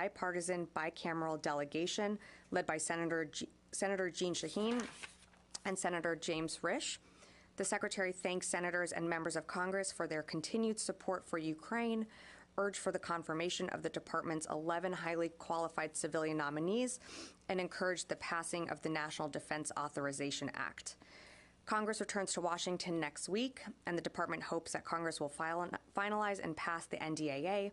bipartisan, bicameral delegation led by Senator Jeanne Shaheen and Senator James Risch. The Secretary thanks senators and members of Congress for their continued support for Ukraine, urged for the confirmation of the department's 11 highly qualified civilian nominees, and encouraged the passing of the National Defense Authorization Act. Congress returns to Washington next week, and the department hopes that Congress will finalize and pass the NDAA.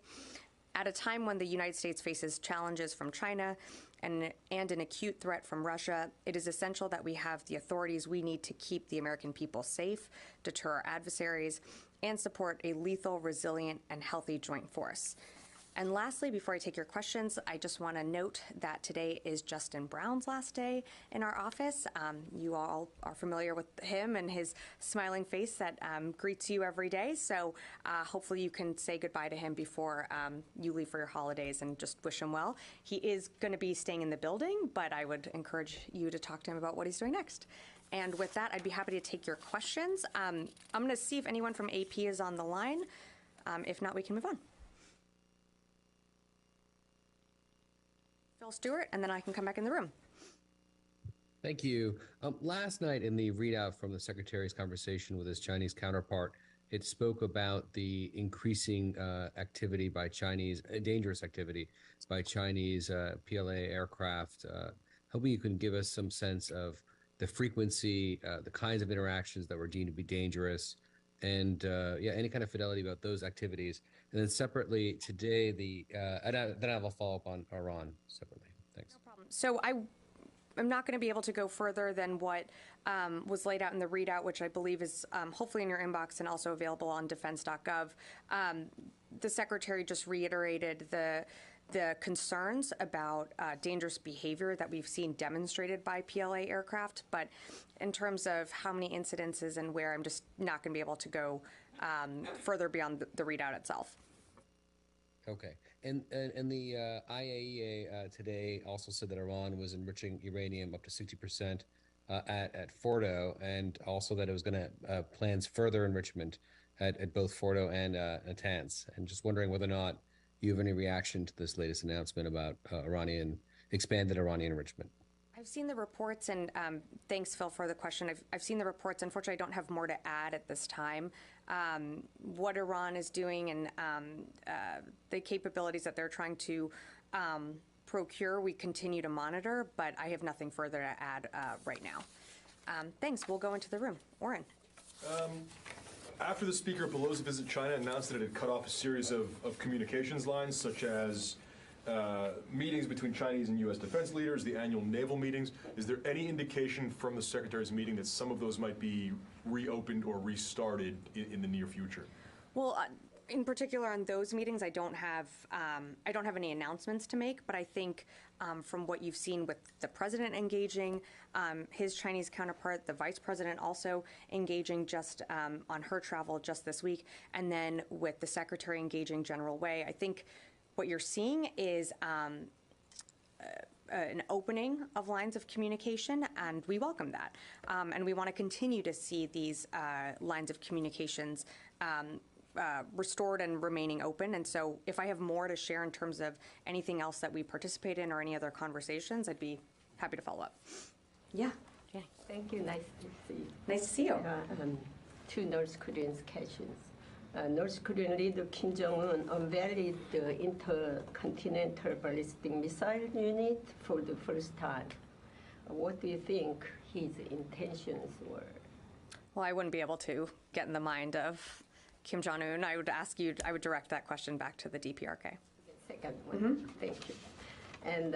At a time when the United States faces challenges from China and an acute threat from Russia, it is essential that we have the authorities we need to keep the American people safe, deter our adversaries, and support a lethal, resilient, and healthy joint force. And lastly, before I take your questions, I just want to note that today is Justin Brown's last day in our office. You all are familiar with him and his smiling face that greets you every day. So hopefully you can say goodbye to him before you leave for your holidays and just wish him well. He is going to be staying in the building, but I would encourage you to talk to him about what he's doing next. And with that, I'd be happy to take your questions. I'm going to see if anyone from AP is on the line. If not, we can move on. Phil Stewart, and then I can come back in the room. Thank you. Last night in the readout from the Secretary's conversation with his Chinese counterpart, it spoke about the increasing activity by Chinese, dangerous activity by Chinese PLA aircraft. Hoping you can give us some sense of the frequency, the kinds of interactions that were deemed to be dangerous, and any kind of fidelity about those activities. And then separately today, then I have a follow-up on Iran separately. Thanks. No problem. So I'm not going to be able to go further than what was laid out in the readout, which I believe is hopefully in your inbox and also available on defense.gov. The Secretary just reiterated the concerns about dangerous behavior that we've seen demonstrated by PLA aircraft. But in terms of how many incidences and where, I'm just not going to be able to go further beyond the readout itself. Okay. And the IAEA today also said that Iran was enriching uranium up to 60% at Fordo, and also that it was going to plans further enrichment at both Fordo and Natanz. And just wondering whether or not you have any reaction to this latest announcement about expanded Iranian enrichment. I've seen the reports, and thanks, Phil, for the question. I've seen the reports. Unfortunately, I don't have more to add at this time. What Iran is doing and the capabilities that they're trying to procure, we continue to monitor, but I have nothing further to add right now. Thanks. We'll go into the room. Oren. After the Speaker Pelosi's visit, China announced that it had cut off a series of communications lines, such as meetings between Chinese and U.S. defense leaders, the annual naval meetings. Is there any indication from the Secretary's meeting that some of those might be reopened or restarted in the near future? Well, in particular on those meetings, I don't have any announcements to make, but I think from what you've seen with the president engaging, his Chinese counterpart, the vice president also engaging just on her travel just this week, and then with the secretary engaging General Wei, I think what you're seeing is an opening of lines of communication, and we welcome that. And we want to continue to see these lines of communications restored and remaining open. And so if I have more to share in terms of anything else that we participate in or any other conversations, I'd be happy to follow up. Yeah. Jenny. Thank you. Nice to see you. Nice to see you. Two North Korean questions. North Korean leader Kim Jong-un unveiled the intercontinental ballistic missile unit for the first time. What do you think his intentions were? Well, I wouldn't be able to get in the mind of Kim Jong-un. I would direct that question back to the DPRK. The second one. Thank you. And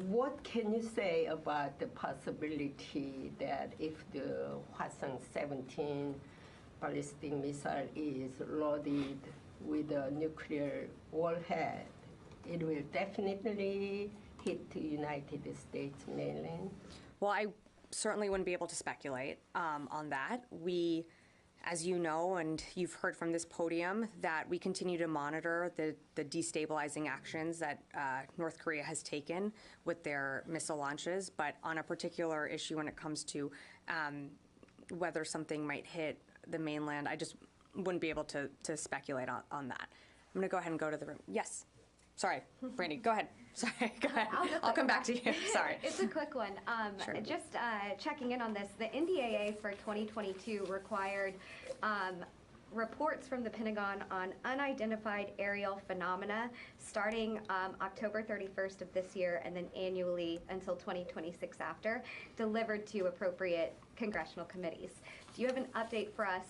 what can you say about the possibility that if the Hwasong-17 ballistic missile is loaded with a nuclear warhead, it will definitely hit the United States mainland? Well, I certainly wouldn't be able to speculate on that. We, as you know, and you've heard from this podium, that we continue to monitor the destabilizing actions that North Korea has taken with their missile launches. But on a particular issue when it comes to whether something might hit the mainland, I just wouldn't be able to speculate on that. I'm going to go ahead and go to the room. Yes. Sorry, Brandy, go ahead. Sorry, go ahead. I'll come back to you. Sorry. It's a quick one. Sure. Just checking in on this, the NDAA for 2022 required reports from the Pentagon on unidentified aerial phenomena starting October 31st of this year and then annually until 2026 after, delivered to appropriate congressional committees. Do you have an update for us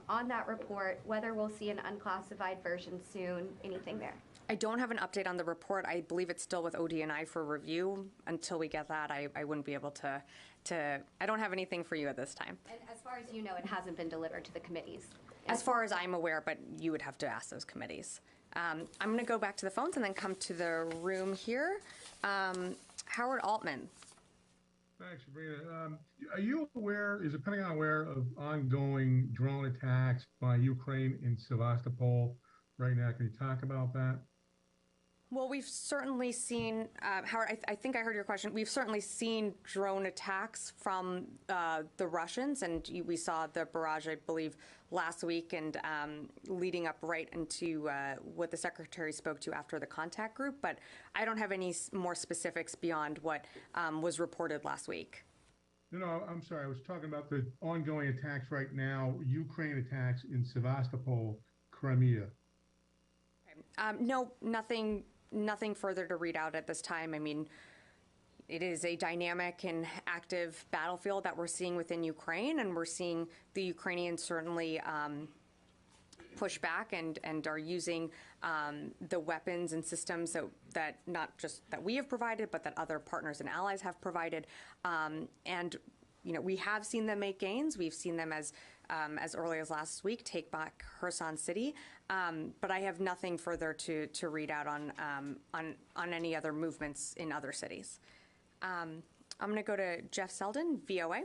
on that report, whether we'll see an unclassified version soon, anything there? I don't have an update on the report. I believe it's still with ODNI for review. Until we get that, I wouldn't be able to, I don't have anything for you at this time. And as far as you know, it hasn't been delivered to the committees. As far as I'm aware, but you would have to ask those committees. I'm going to go back to the phones and then come to the room here. Howard Altman. Thanks, Sabrina. Are you aware, is the Pentagon aware of ongoing drone attacks by Ukraine in Sevastopol right now? Can you talk about that? Well, we've certainly seen, Howard, I think I heard your question. We've certainly seen drone attacks from the Russians, and we saw the barrage, I believe, last week, and leading up right into what the Secretary spoke to after the contact group. But I don't have any more specifics beyond what was reported last week. No, I'm sorry. I was talking about the ongoing attacks right now, Ukraine attacks in Sevastopol, Crimea. No, nothing further to read out at this time. I mean, it is a dynamic and active battlefield that we're seeing within Ukraine, and we're seeing the Ukrainians certainly push back and are using the weapons and systems that not just that we have provided, but that other partners and allies have provided. And you know, we have seen them make gains. We've seen them as early as last week take back Kherson City. But I have nothing further to read out on any other movements in other cities. I'm going to go to Jeff Selden, VOA.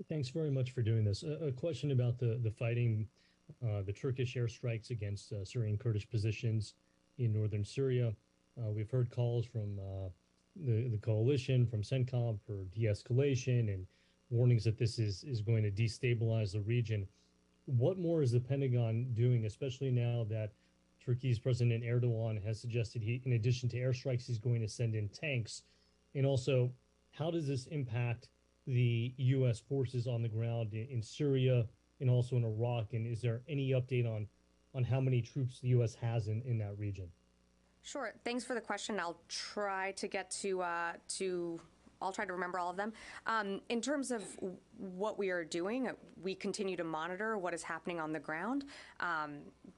Thanks very much for doing this. A question about the fighting, the Turkish airstrikes against Syrian Kurdish positions in northern Syria. We've heard calls from the coalition, from CENTCOM for de-escalation and warnings that this is going to destabilize the region. What more is the Pentagon doing, especially now that Turkey's President Erdogan has suggested he, in addition to airstrikes, he's going to send in tanks? And also, how does this impact the U.S. forces on the ground in Syria and also in Iraq? And is there any update on how many troops the U.S. has in that region? Sure. Thanks for the question. I'll try to get I'll try to remember all of them. In terms of what we are doing, we continue to monitor what is happening on the ground.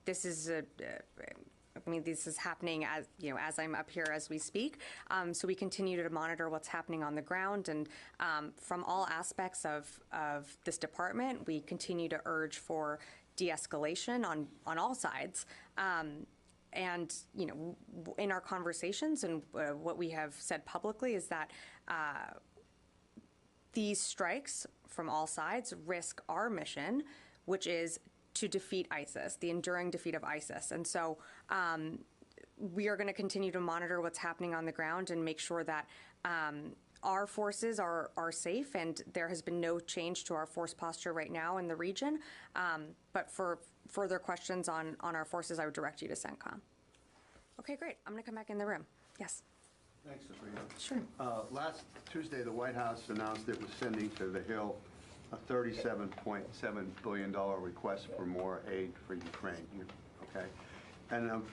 This is this is happening as I'm up here as we speak. So we continue to monitor what's happening on the ground, and from all aspects of this department, we continue to urge for de-escalation on all sides. And, you know, in our conversations and what we have said publicly is that these strikes from all sides risk our mission, which is to defeat ISIS, the enduring defeat of ISIS. And so we are going to continue to monitor what's happening on the ground and make sure that our forces are safe, and there has been no change to our force posture right now in the region. But for further questions on our forces, I would direct you to CENTCOM. Okay, great. I'm going to come back in the room. Yes. Thanks, Sabrina. Sure. Last Tuesday, the White House announced it was sending to the Hill a $37.7 billion request for more aid for Ukraine. Okay, and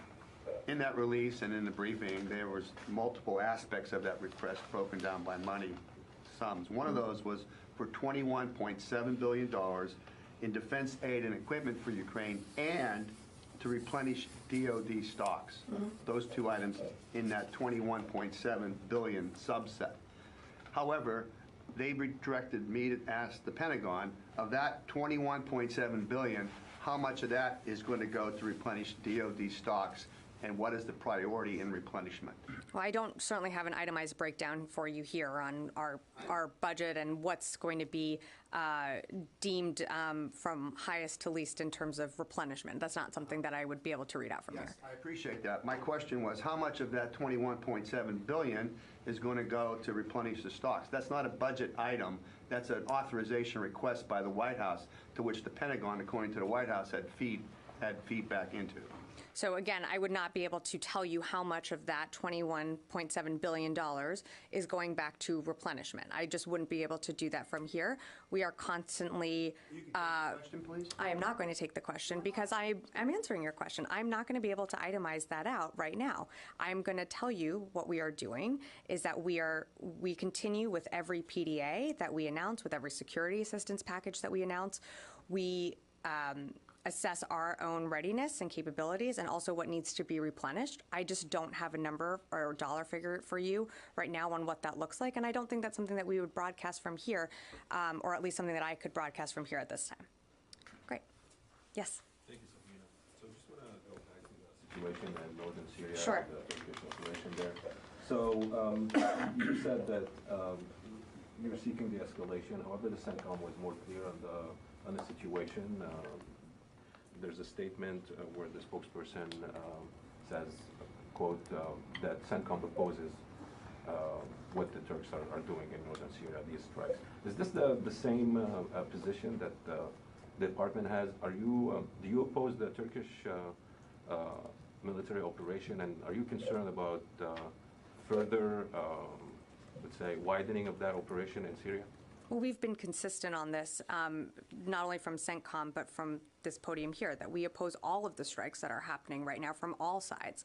in that release and in the briefing, there was multiple aspects of that request broken down by money sums. One of those was for $21.7 billion in defense aid and equipment for Ukraine and to replenish DoD stocks. Those two items in that $21.7 billion subset. However, they redirected me to ask the Pentagon, of that $21.7 billion, how much of that is going to go to replenish DoD stocks, and what is the priority in replenishment? Well, I don't certainly have an itemized breakdown for you here on our budget and what's going to be deemed from highest to least in terms of replenishment. That's not something that I would be able to read out from here. I appreciate that. My question was, how much of that $21.7 billion is going to go to replenish the stocks? That's not a budget item. That's an authorization request by the White House, to which the Pentagon, according to the White House, had feedback into. So again, I would not be able to tell you how much of that $21.7 billion is going back to replenishment. I just wouldn't be able to do that from here. We are constantly. You can take the question, please. I am not going to take the question because I'm answering your question. I'm not going to be able to itemize that out right now. I'm going to tell you what we are doing is that we continue with every PDA that we announce, with every security assistance package that we announce. We assess our own readiness and capabilities and also what needs to be replenished. I just don't have a number or dollar figure for you right now on what that looks like, and I don't think that's something that we would broadcast from here, or at least something that I could broadcast from here at this time. Great. Yes? Thank you, Sabrina. So just want to go back to the situation in northern Syria, Sure. the Turkish operation there. So you said that you're seeking the escalation. However, the CENTCOM was more clear on the situation. There's a statement where the spokesperson says, quote, that CENTCOM opposes what the Turks are doing in northern Syria, these strikes. Is this the same position that the department has? Do you oppose the Turkish military operation, and are you concerned about further, let's say, widening of that operation in Syria? Well, we've been consistent on this, not only from CENTCOM, but from this podium here, that we oppose all of the strikes that are happening right now from all sides.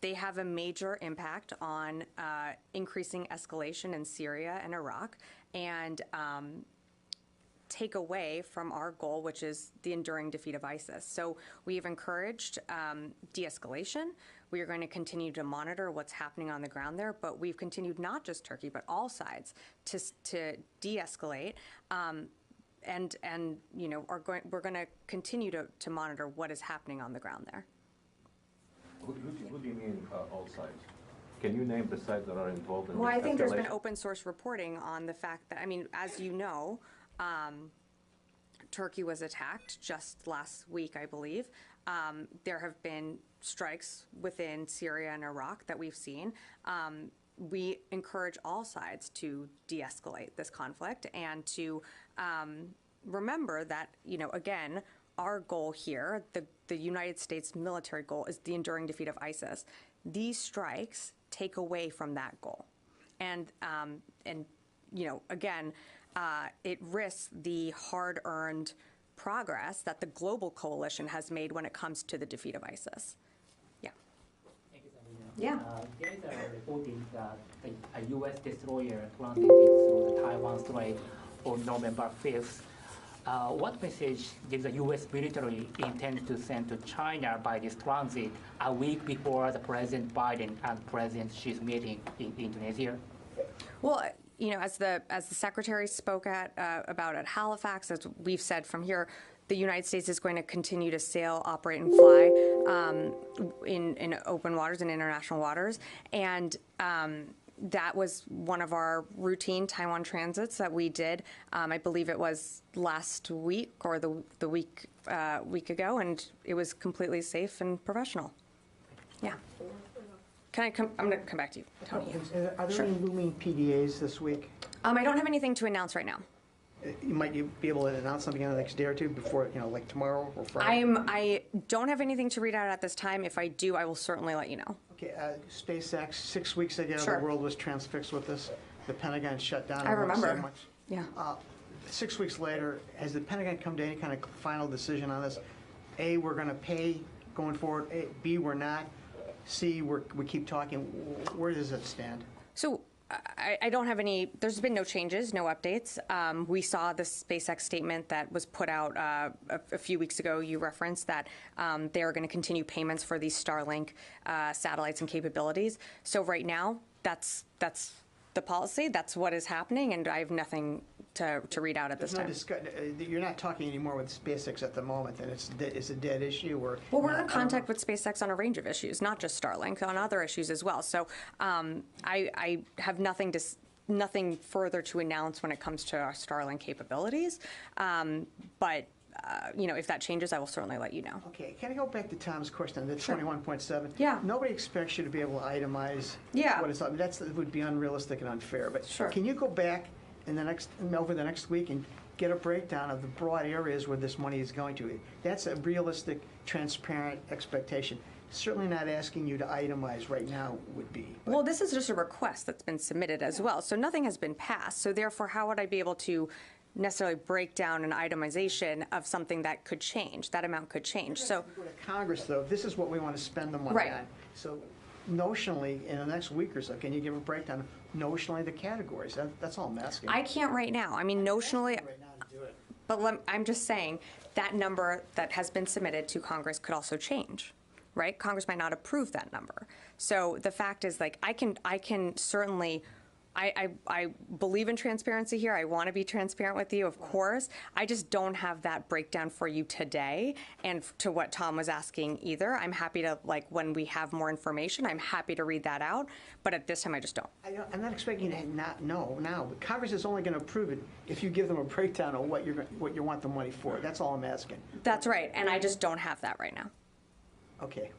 They have a major impact on increasing escalation in Syria and Iraq, and take away from our goal, which is the enduring defeat of ISIS. So we've encouraged de-escalation. We are going to continue to monitor what's happening on the ground there, but we've continued, not just Turkey, but all sides, to de-escalate, and you know, we're going to continue to monitor what is happening on the ground there. Who do you mean all sides? Can you name the sides that are involved in Well, this I think there's been escalation? open source reporting on the fact that, I mean, as you know, Turkey was attacked just last week, I believe. There have been strikes within Syria and Iraq that we've seen. We encourage all sides to de-escalate this conflict and to remember that, you know, again, our goal here, the United States military goal, is the enduring defeat of ISIS. These strikes take away from that goal. And you know, again, it risks the hard-earned progress that the global coalition has made when it comes to the defeat of ISIS. Yeah. Thank you, Sabrina. Yeah. There is a reporting that a U.S. destroyer transited through the Taiwan Strait on November 5th. What message did the U.S. military intend to send to China by this transit a week before the President Biden and President Xi's meeting in Indonesia? Well, you know, as the Secretary spoke about at Halifax, as we've said from here, the United States is going to continue to sail, operate, and fly in open waters and international waters, and that was one of our routine Taiwan transits that we did. I believe it was last week or the week ago, and it was completely safe and professional. Yeah. Can I come? I'm going to come back to you, Tony. Are there Sure. any looming PDAs this week? I don't have anything to announce right now. Might you be able to announce something in the next day or two before, you know, like tomorrow or Friday? I don't have anything to read out at this time. If I do, I will certainly let you know. Okay, SpaceX, 6 weeks ago, Sure. the world was transfixed with this. The Pentagon shut down. I won't say remember. much. Yeah. 6 weeks later, has the Pentagon come to any kind of final decision on this? A, we're going to pay going forward. B, we're not. C, we keep talking. Where does it stand? So I don't have any, there's been no changes, no updates. We saw the SpaceX statement that was put out a few weeks ago. You referenced that they are going to continue payments for these Starlink satellites and capabilities. So right now, that's the policy. That's what is happening, and I have nothing to read out at this time. You're not talking anymore with SpaceX at the moment, and it's a dead issue? Or Well, we're in contact with SpaceX on a range of issues, not just Starlink, on other issues as well. So I have nothing further to announce when it comes to our Starlink capabilities. But you know, if that changes, I will certainly let you know. Okay, can I go back to Tom's question, the Sure. 21.7? Yeah. Nobody expects you to be able to itemize Yeah. what it's that would be unrealistic and unfair. But Sure. can you go back in over the next week and get a breakdown of the broad areas where this money is going to. That's a realistic, transparent expectation. Certainly not asking you to itemize right now would be. But Well, this is just a request that's been submitted as well, so nothing has been passed. So therefore, how would I be able to necessarily break down an itemization of something that could change? That amount could change. So, go to Congress, though, this is what we want to spend the money Right. on. So notionally, in the next week or so, can you give a breakdown of notionally the categories? That's all I'm asking. I can't right now. I mean, notionally, Right now to do it. but I'm just saying that number that has been submitted to Congress could also change, right? Congress might not approve that number. So the fact is, like, I can certainly, I believe in transparency here. I want to be transparent with you, of course. I just don't have that breakdown for you today. And to what Tom was asking either, I'm happy to, like, when we have more information, I'm happy to read that out. But at this time, I just don't. I'm not expecting you to not know now, but Congress is only going to approve it if you give them a breakdown of what you want the money for. That's all I'm asking. That's right. And I just don't have that right now. Okay.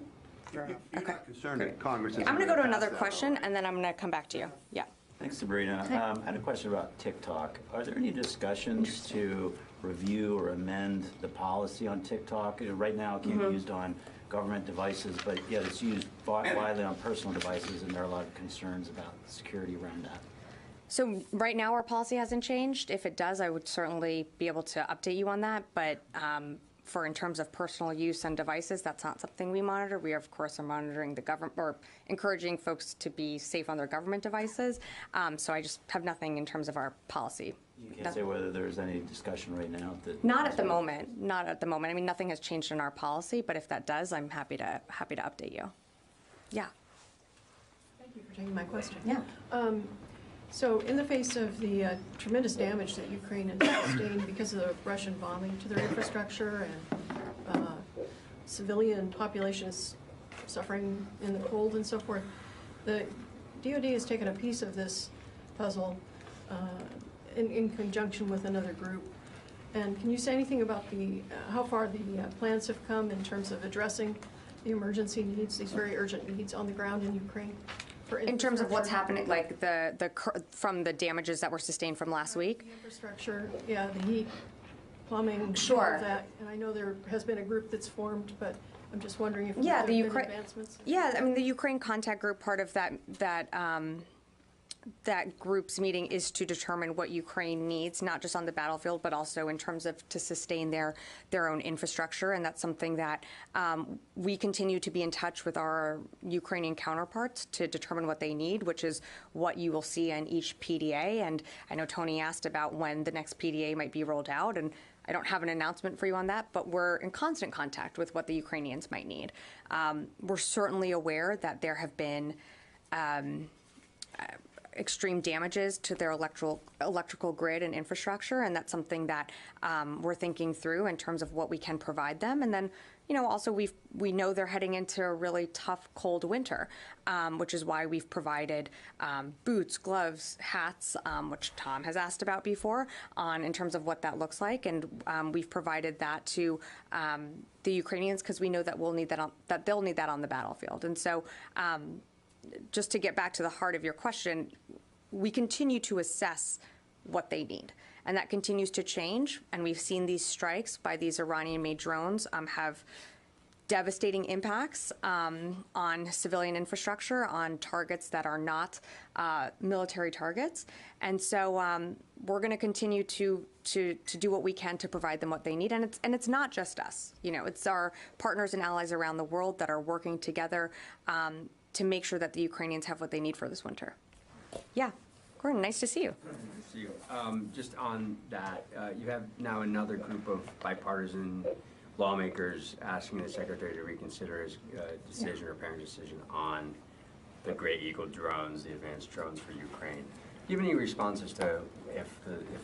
Fair enough. You're not concerned that Congress isn't I'm going to go to pass another that, question, though, and then I'm going to come back to you. Yeah. Thanks, Sabrina. I had a question about TikTok. Are there any discussions to review or amend the policy on TikTok? Right now, it can be used on government devices, but yet it's used widely on personal devices, and there are a lot of concerns about security around that. So right now, our policy hasn't changed. If it does, I would certainly be able to update you on that. But for in terms of personal use on devices, that's not something we monitor. We, of course, are monitoring the government or encouraging folks to be safe on their government devices. So I just have nothing in terms of our policy. You can't say whether there's any discussion right now. Not at the moment. Not at the moment. I mean, nothing has changed in our policy, but if that does, I'm happy to update you. Yeah. Thank you for taking my question. Yeah. So in the face of the tremendous damage that Ukraine has sustained because of the Russian bombing to their infrastructure and civilian population is suffering in the cold and so forth, the DoD has taken a piece of this puzzle in conjunction with another group. And can you say anything about how far the plans have come in terms of addressing the emergency needs, these very urgent needs on the ground in Ukraine? In terms of what's happening, like from the damages that were sustained from last week? The infrastructure, yeah, the heat, plumbing, Sure. all of that. And I know there has been a group that's formed, but I'm just wondering if Yeah, there have been advancements. Yeah, I mean, the Ukraine contact group, part of that group's meeting is to determine what Ukraine needs, not just on the battlefield, but also in terms of to sustain their own infrastructure. And that's something that we continue to be in touch with our Ukrainian counterparts to determine what they need, which is what you will see in each PDA. And I know Tony asked about when the next PDA might be rolled out, and I don't have an announcement for you on that, but we're in constant contact with what the Ukrainians might need. We're certainly aware that there have been extreme damages to their electrical grid and infrastructure, and that's something that we're thinking through in terms of what we can provide them. And then, you know, also we know they're heading into a really tough, cold winter, which is why we've provided boots, gloves, hats, which Tom has asked about before, in terms of what that looks like, and we've provided that to the Ukrainians because we know that they'll need that on the battlefield. And so. Just to get back to the heart of your question, we continue to assess what they need. And that continues to change. And we've seen these strikes by these Iranian-made drones have devastating impacts on civilian infrastructure, on targets that are not military targets. And so we're going to continue to do what we can to provide them what they need. And it's not just us. You know, it's our partners and allies around the world that are working together to make sure that the Ukrainians have what they need for this winter. Yeah, Gordon, nice to see you. Nice to see you. Just on that, you have now another group of bipartisan lawmakers asking the Secretary to reconsider his decision or parent decision on the Gray Eagle drones, the advanced drones for Ukraine. Do you have any responses to if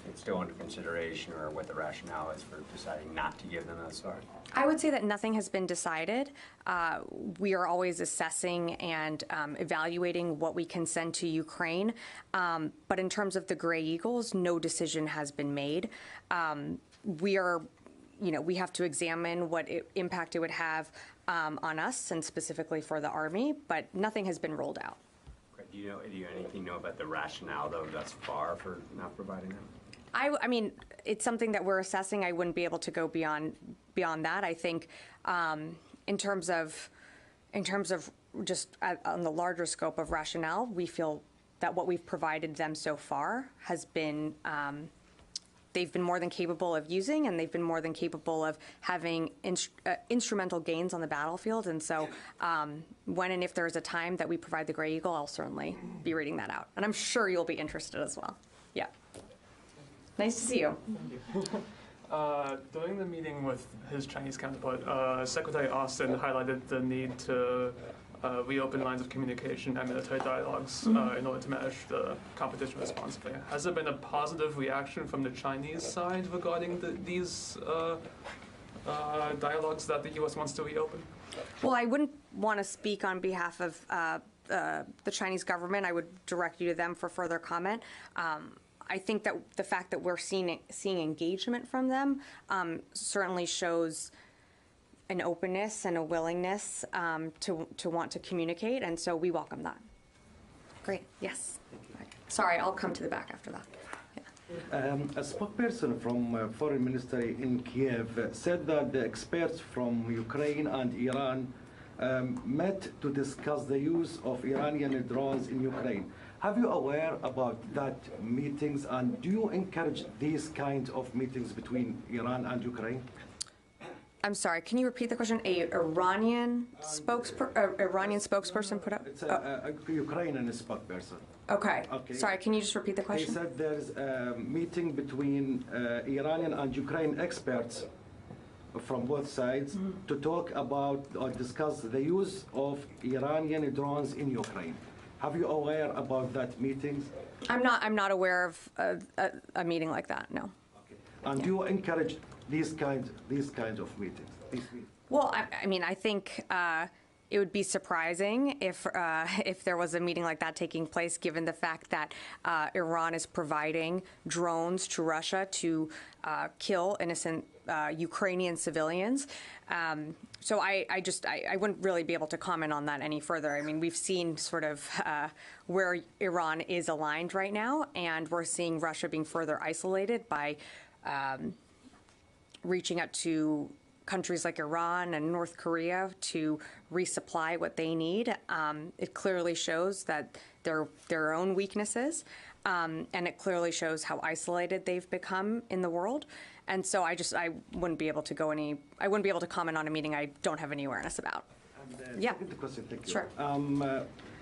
it's still under consideration or what the rationale is for deciding not to give them thus far? I would say that nothing has been decided. We are always assessing and evaluating what we can send to Ukraine. But in terms of the Gray Eagles, no decision has been made. We have to examine what impact it would have on us and specifically for the Army, but nothing has been rolled out. Do you know anything about the rationale, though, thus far for not providing them? I mean, it's something that we're assessing. I wouldn't be able to go beyond that. I think in terms of just on the larger scope of rationale, we feel that what we've provided them so far has been they've been more than capable of using, and they've been more than capable of having instrumental gains on the battlefield. And so when and if there is a time that we provide the Gray Eagle, I'll certainly be reading that out. And I'm sure you'll be interested as well. Yeah. Nice to see you. During the meeting with his Chinese counterpart, Secretary Austin highlighted the need to reopen lines of communication and military dialogues in order to manage the competition responsibly. Has there been a positive reaction from the Chinese side regarding these dialogues that the U.S. wants to reopen? Well, I wouldn't want to speak on behalf of the Chinese government. I would direct you to them for further comment. I think that the fact that we're seeing engagement from them certainly shows an openness and a willingness to want to communicate, and so we welcome that. Great. Yes. Sorry, I'll come to the back after that. A spokesperson from Foreign Ministry in Kiev said that the experts from Ukraine and Iran met to discuss the use of Iranian drones in Ukraine. Have you aware about that meetings, and do you encourage these kinds of meetings between Iran and Ukraine? I'm sorry, can you repeat the question? A Iranian spokesperson put up? It's a Ukrainian spokesperson. Okay. Sorry, can you just repeat the question? He said there's a meeting between Iranian and Ukraine experts from both sides to talk about or discuss the use of Iranian drones in Ukraine. Have you aware about that meeting? I'm not aware of a meeting like that. No. Okay. And do you encourage these kinds of meetings? Well, I mean, I think it would be surprising if there was a meeting like that taking place, given the fact that Iran is providing drones to Russia to kill innocent Ukrainian civilians. So I wouldn't really be able to comment on that any further. I mean, we've seen sort of where Iran is aligned right now, and we're seeing Russia being further isolated by reaching out to countries like Iran and North Korea to resupply what they need. It clearly shows that their own weaknesses, and it clearly shows how isolated they've become in the world. And so I wouldn't be able to comment on a meeting I don't have any awareness about. Yeah. Question, thank you. Sure.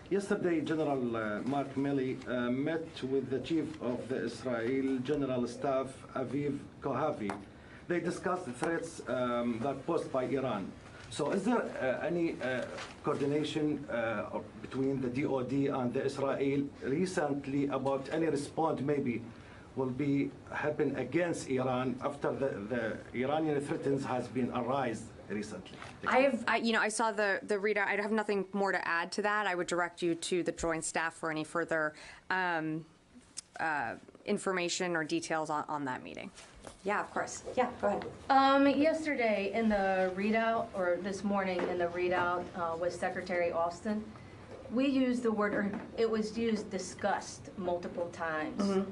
Yesterday, General Mark Milley met with the chief of the Israel General Staff, Aviv Kohavi. They discussed the threats that posed by Iran. So is there any coordination between the DOD and the Israel recently about any response maybe will be happen against Iran after the Iranian threats has been arise recently? I saw the readout. I have nothing more to add to that. I would direct you to the Joint Staff for any further information or details on that meeting. Yeah, of course. Yeah, go ahead. Yesterday in the readout, or this morning in the readout with Secretary Austin, we used the word, or it was used, discussed multiple times.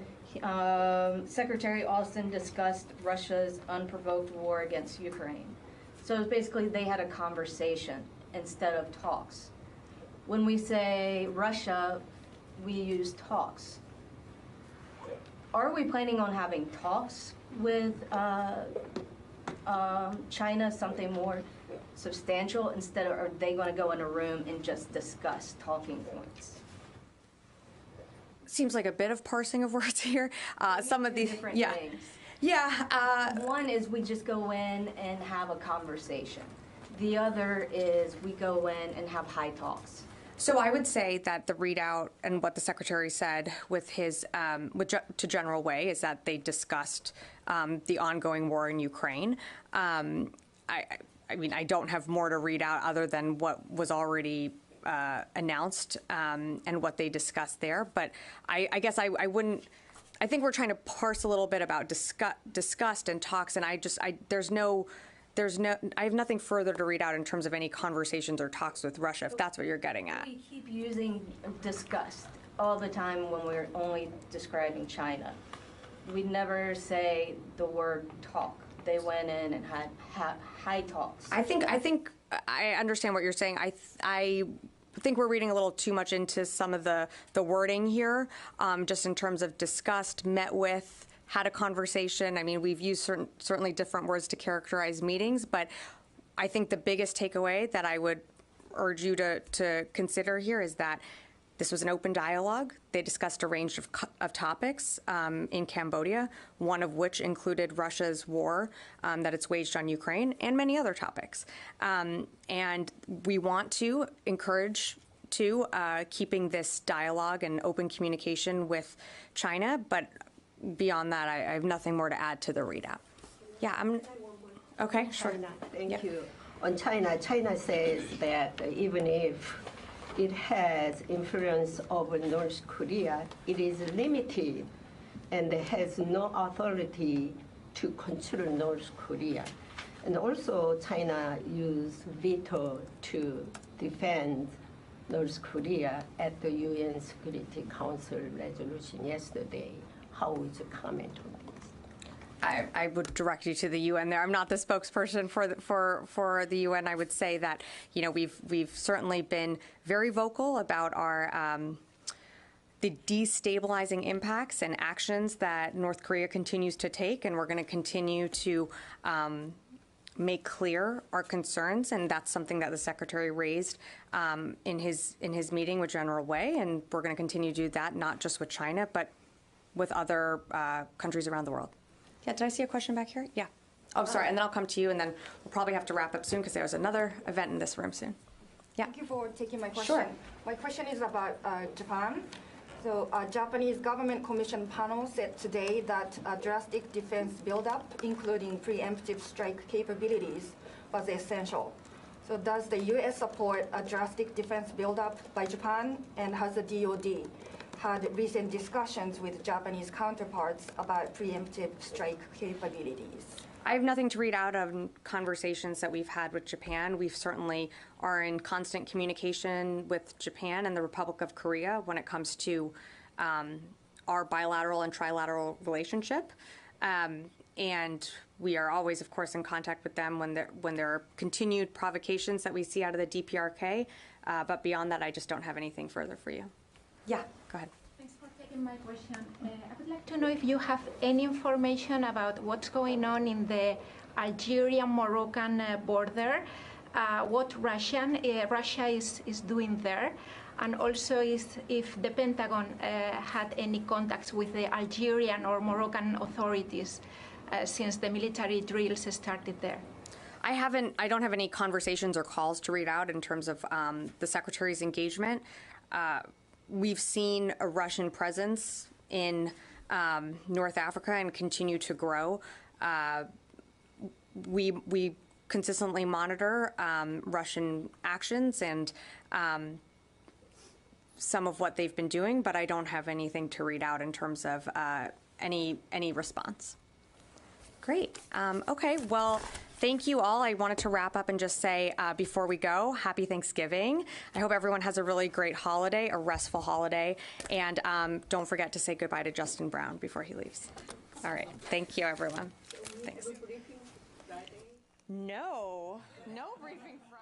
Secretary Austin discussed Russia's unprovoked war against Ukraine. So basically they had a conversation instead of talks. When we say Russia, we use talks. Are we planning on having talks with China, something more substantial, instead of, are they going to go in a room and just discuss talking points? Seems like a bit of parsing of words here. Some of these, different yeah. things. Yeah. One is we just go in and have a conversation. The other is we go in and have high talks. So I would say that the readout and what the secretary said with his to General Wei is that they discussed the ongoing war in Ukraine. I mean, I don't have more to read out other than what was already announced and what they discussed there. But I guess I wouldn't. I think we're trying to parse a little bit about discussed and talks, and I have nothing further to read out in terms of any conversations or talks with Russia, if that's what you're getting at. We keep using discussed all the time when we're only describing China. we never say the word talk. They went in and had high talks. I think I understand what you're saying. I think we're reading a little too much into some of the wording here, just in terms of discussed, met with, had a conversation. I mean, we've used certainly different words to characterize meetings, but I think the biggest takeaway that I would urge you to consider here is that this was an open dialogue. They discussed a range of topics in Cambodia, one of which included Russia's war that it's waged on Ukraine, and many other topics. And we want to encourage keeping this dialogue and open communication with China, but beyond that, I have nothing more to add to the readout. Yeah, okay, sure. China, thank you. On China, China says that even if it has influence over North Korea, it is limited and has no authority to control North Korea. And also, China used veto to defend North Korea at the UN Security Council resolution yesterday. How would you comment on this? I would direct you to the UN there. I'm not the spokesperson for the UN. I would say that, you know, we've certainly been very vocal about our the destabilizing impacts and actions that North Korea continues to take, and we're going to continue to make clear our concerns, and that's something that the Secretary raised in his meeting with General Wei, and we're going to continue to do that, not just with China, but with other countries around the world. Yeah, did I see a question back here? Yeah. Oh, sorry, and then I'll come to you, and then we'll probably have to wrap up soon because there's another event in this room soon. Yeah. Thank you for taking my question. Sure. My question is about Japan. So Japanese government commission panel said today that a drastic defense buildup, including preemptive strike capabilities, was essential. So does the U.S. support a drastic defense buildup by Japan, and has the DoD had recent discussions with Japanese counterparts about preemptive strike capabilities? I have nothing to read out of conversations that we've had with Japan. We certainly are in constant communication with Japan and the Republic of Korea when it comes to our bilateral and trilateral relationship. And we are always, of course, in contact with them when there are continued provocations that we see out of the DPRK. But beyond that, I just don't have anything further for you. Yeah, go ahead. Thanks for taking my question. I would like to know if you have any information about what's going on in the Algerian-Moroccan border, what Russia is doing there, and also if the Pentagon had any contacts with the Algerian or Moroccan authorities since the military drills started there. I don't have any conversations or calls to read out in terms of the Secretary's engagement. We've seen a Russian presence in North Africa and continue to grow. We consistently monitor Russian actions and some of what they've been doing, but I don't have anything to read out in terms of any response. Great. Okay, well, thank you all. I wanted to wrap up and just say before we go, happy Thanksgiving. I hope everyone has a really great holiday, a restful holiday, and don't forget to say goodbye to Justin Brown before he leaves. All right, thank you, everyone. Thanks. No briefing Friday.